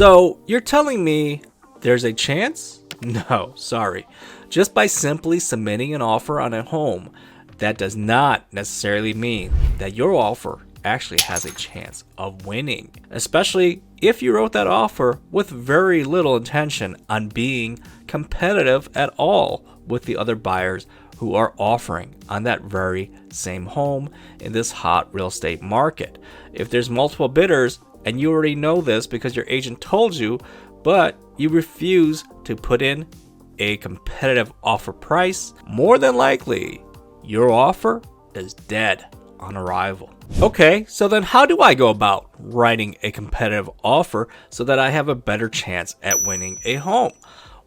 So you're telling me there's a chance? No, sorry. Just by simply submitting an offer on a home, that does not necessarily mean that your offer actually has a chance of winning, especially if you wrote that offer with very little intention on being competitive at all with the other buyers who are offering on that very same home in this hot real estate market. If there's multiple bidders and you already know this because your agent told you, but you refuse to put in a competitive offer price, more than likely your offer is dead on arrival. Okay, so then how do I go about writing a competitive offer so that I have a better chance at winning a home?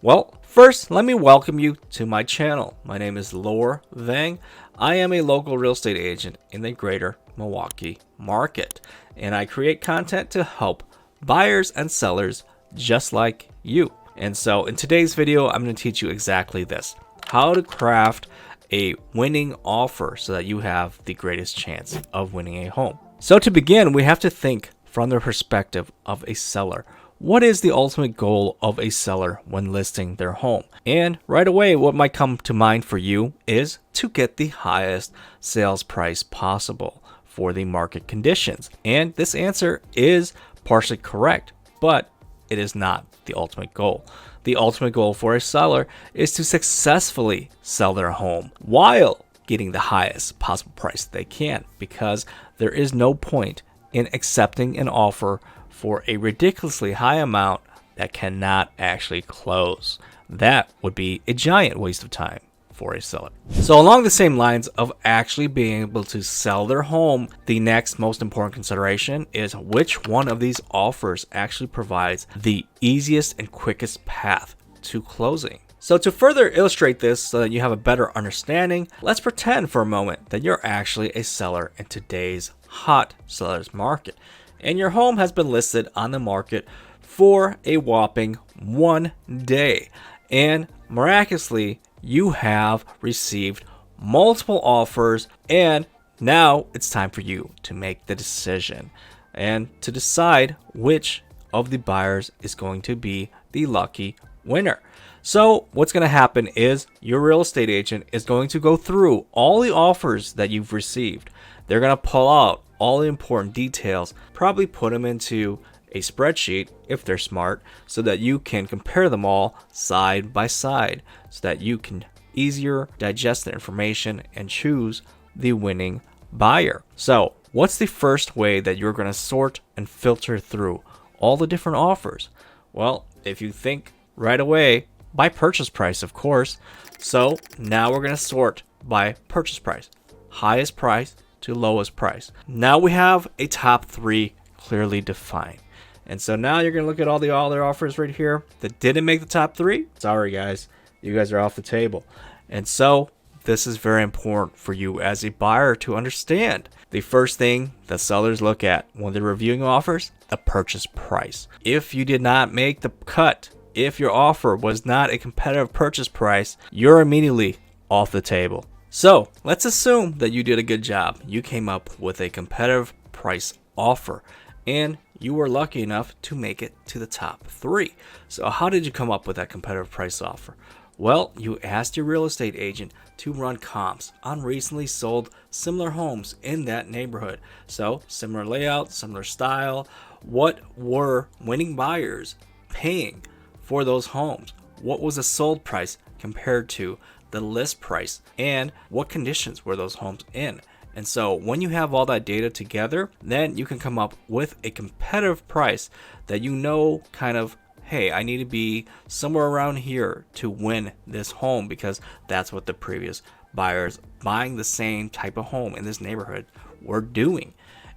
Well, first, let me welcome you to my channel. My name is LOR VANG. I am a local real estate agent in the greater Milwaukee market, and I create content to help buyers and sellers just like you. And so in today's video, I'm going to teach you exactly this: how to craft a winning offer so that you have the greatest chance of winning a home. So to begin, we have to think from the perspective of a seller. What is the ultimate goal of a seller when listing their home? And right away, what might come to mind for you is to get the highest sales price possible for the market conditions. And this answer is partially correct, but it is not the ultimate goal. The ultimate goal for a seller is to successfully sell their home while getting the highest possible price they can, because there is no point in accepting an offer for a ridiculously high amount that cannot actually close. That would be a giant waste of time for a seller. So along the same lines of actually being able to sell their home, the next most important consideration is which one of these offers actually provides the easiest and quickest path to closing. So to further illustrate this so that you have a better understanding, let's pretend for a moment that you're actually a seller in today's hot seller's market, and your home has been listed on the market for a whopping 1 day, and miraculously you have received multiple offers, and now it's time for you to make the decision and to decide which of the buyers is going to be the lucky winner. So what's going to happen is your real estate agent is going to go through all the offers that you've received. They're going to pull out all the important details, probably put them into a spreadsheet if they're smart, so that you can compare them all side by side so that you can easier digest the information and choose the winning buyer. So what's the first way that you're going to sort and filter through all the different offers? Well, if you think right away, by purchase price, of course. So now we're going to sort by purchase price, highest price to lowest price. Now we have a top 3 clearly defined. And so now you're going to look at all the other offers right here that didn't make the top 3. Sorry, guys. You guys are off the table. And so this is very important for you as a buyer to understand. The first thing that sellers look at when they're reviewing offers, the purchase price. If you did not make the cut, if your offer was not a competitive purchase price, you're immediately off the table. So let's assume that you did a good job. You came up with a competitive price offer, and you were lucky enough to make it to the top 3. So how did you come up with that competitive price offer? Well, you asked your real estate agent to run comps on recently sold similar homes in that neighborhood. So similar layout, similar style. What were winning buyers paying for those homes? What was the sold price compared to the list price? And what conditions were those homes in? And so when you have all that data together, then you can come up with a competitive price that you know kind of, hey, I need to be somewhere around here to win this home, because that's what the previous buyers buying the same type of home in this neighborhood were doing.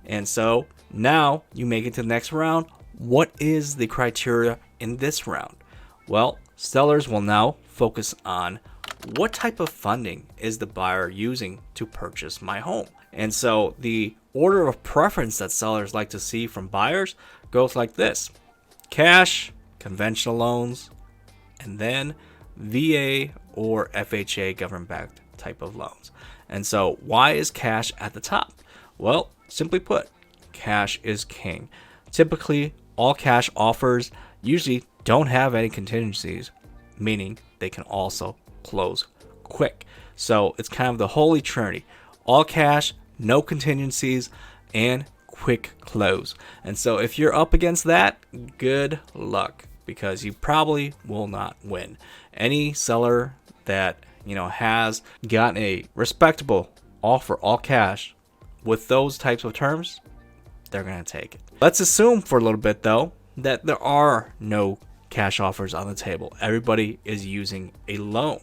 And so now you make it to the next round. What is the criteria in this round? Well, sellers will now focus on what type of funding is the buyer using to purchase my home. And so the order of preference that sellers like to see from buyers goes like this: cash, conventional loans, and then VA or FHA government-backed type of loans. And so why is cash at the top? Well, simply put, cash is king. Typically, all cash offers usually don't have any contingencies, meaning they can also close quick. So it's kind of the holy trinity: all cash, no contingencies, and quick close. And so if you're up against that, good luck, because you probably will not win. Any seller that has gotten a respectable offer all cash with those types of terms, they're going to take it. Let's assume for a little bit though that there are no cash offers on the table. Everybody is using a loan.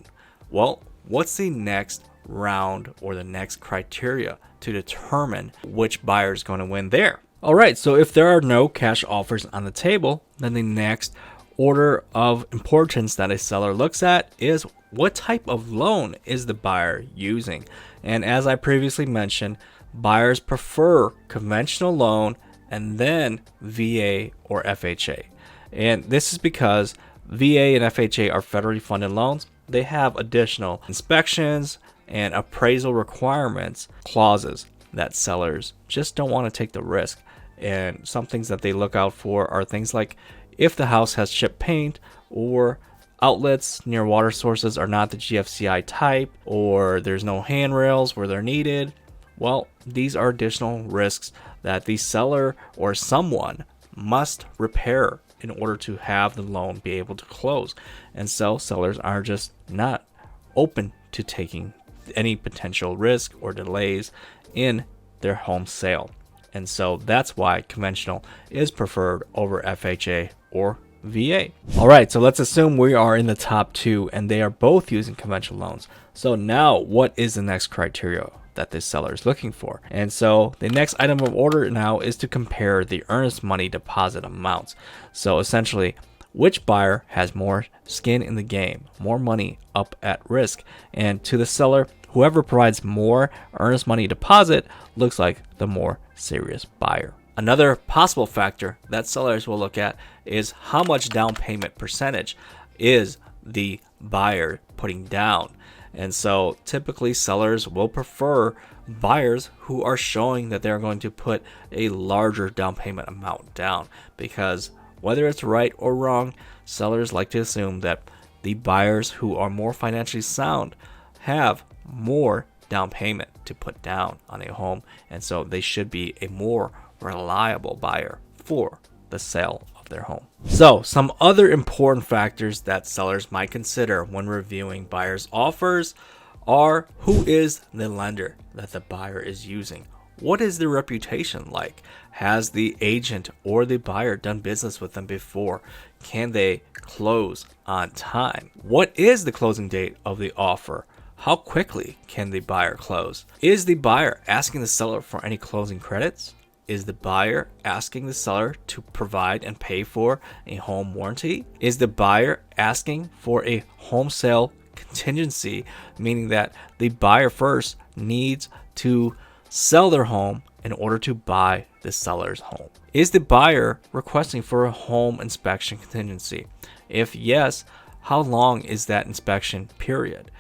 Well, what's the next round or the next criteria to determine which buyer is going to win there? All right, so if there are no cash offers on the table, then the next order of importance that a seller looks at is what type of loan is the buyer using. And as I previously mentioned, buyers prefer conventional loan and then VA or FHA. And this is because VA and FHA are federally funded loans. They have additional inspections and appraisal requirements clauses that sellers just don't want to take the risk. And some things that they look out for are things like if the house has chipped paint, or outlets near water sources are not the GFCI type, or there's no handrails where they're needed. Well, these are additional risks that the seller or someone must repair in order to have the loan be able to close. And so sellers are just not open to taking any potential risk or delays in their home sale. And so that's why conventional is preferred over FHA or VA. All right, so let's assume we are in the top two and they are both using conventional loans. So now what is the next criteria that this seller is looking for? And so the next item of order now is to compare the earnest money deposit amounts. So essentially, which buyer has more skin in the game, more money up at risk? And to the seller, whoever provides more earnest money deposit looks like the more serious buyer. Another possible factor that sellers will look at is how much down payment percentage is the buyer putting down. And so typically sellers will prefer buyers who are showing that they're going to put a larger down payment amount down, because whether it's right or wrong, sellers like to assume that the buyers who are more financially sound have more down payment to put down on a home, and so they should be a more reliable buyer for the sale of their home. So some other important factors that sellers might consider when reviewing buyers' offers are: who is the lender that the buyer is using? What is their reputation like? Has the agent or the buyer done business with them before? Can they close on time? What is the closing date of the offer? How quickly can the buyer close? Is the buyer asking the seller for any closing credits? Is the buyer asking the seller to provide and pay for a home warranty? Is the buyer asking for a home sale contingency, meaning that the buyer first needs to sell their home in order to buy the seller's home? Is the buyer requesting for a home inspection contingency? If yes, how long is that inspection period?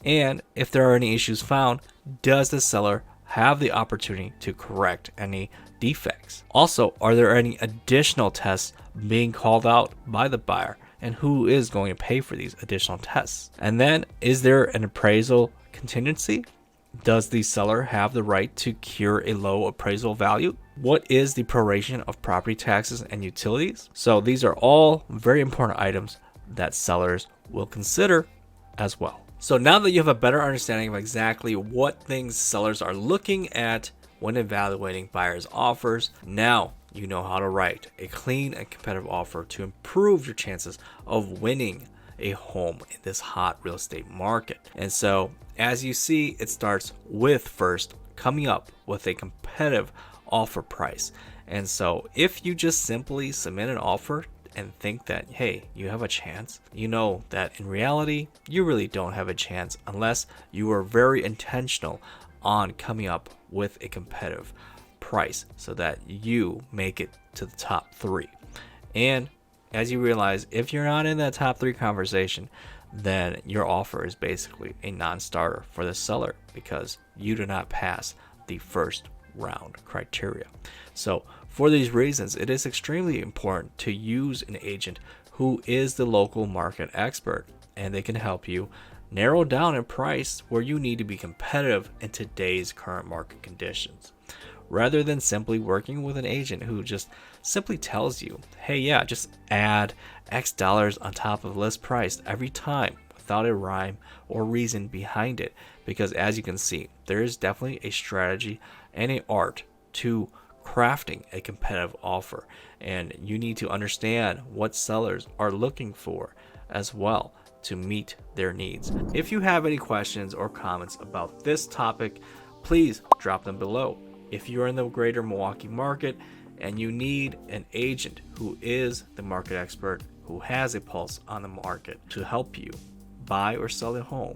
And if there are any issues found, does the seller have the opportunity to correct any defects? Also, are there any additional tests being called out by the buyer, and who is going to pay for these additional tests? And then, is there an appraisal contingency? Does the seller have the right to cure a low appraisal value? What is the proration of property taxes and utilities? So these are all very important items that sellers will consider as well. So now that you have a better understanding of exactly what things sellers are looking at when evaluating buyers' offers, now you know how to write a clean and competitive offer to improve your chances of winning a home in this hot real estate market. And so, as you see, it starts with first coming up with a competitive offer price. And so if you just simply submit an offer and think that, hey, you have a chance, you know that in reality, you really don't have a chance unless you are very intentional on coming up with a competitive price so that you make it to the top three. And as you realize, if you're not in that top three conversation, then your offer is basically a non-starter for the seller because you do not pass the first round criteria. So For these reasons, it is extremely important to use an agent who is the local market expert, and they can help you narrow down a price where you need to be competitive in today's current market conditions, rather than simply working with an agent who just simply tells you, hey, yeah, just add X dollars on top of list price every time without a rhyme or reason behind it. Because as you can see, there is definitely a strategy and an art to crafting a competitive offer, and you need to understand what sellers are looking for as well to meet their needs. If you have any questions or comments about this topic, please drop them below. If you're in the greater Milwaukee market and you need an agent who is the market expert, who has a pulse on the market to help you buy or sell a home,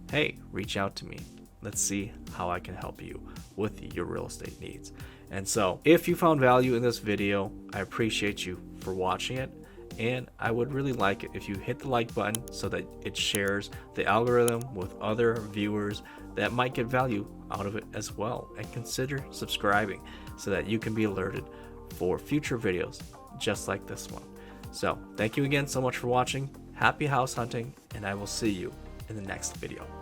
hey, reach out to me. Let's see how I can help you with your real estate needs. And so if you found value in this video, I appreciate you for watching it. And I would really like it if you hit the like button so that it shares the algorithm with other viewers that might get value out of it as well. And consider subscribing so that you can be alerted for future videos just like this one. So thank you again so much for watching. Happy house hunting, and I will see you in the next video.